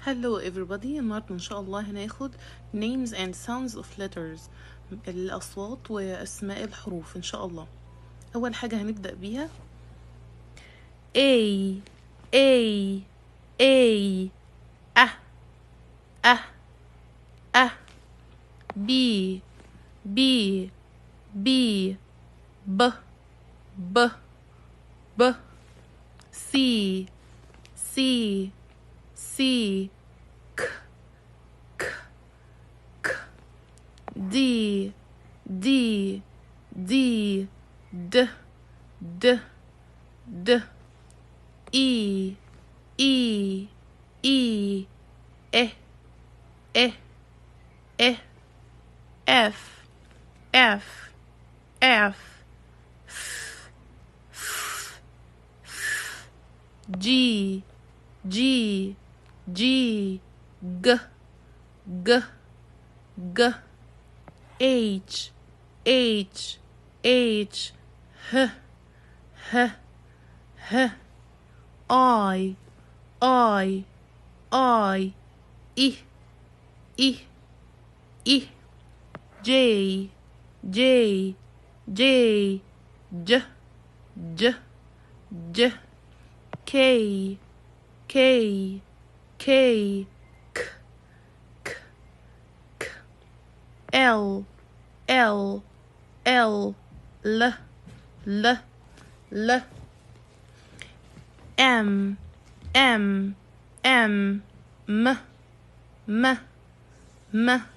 Hello everybody. النهاردة إن شاء الله هناخد names and sounds of letters، الأصوات وأسماء الحروف إن شاء الله. أول حاجة هنبدأ بيها A A A أ أ B B B B B B C C C K K K D D D D D D E E E E F F F G G G G G G H H H H H H I I I I J J J J J J K K K K K K L L L L L L M M M M M M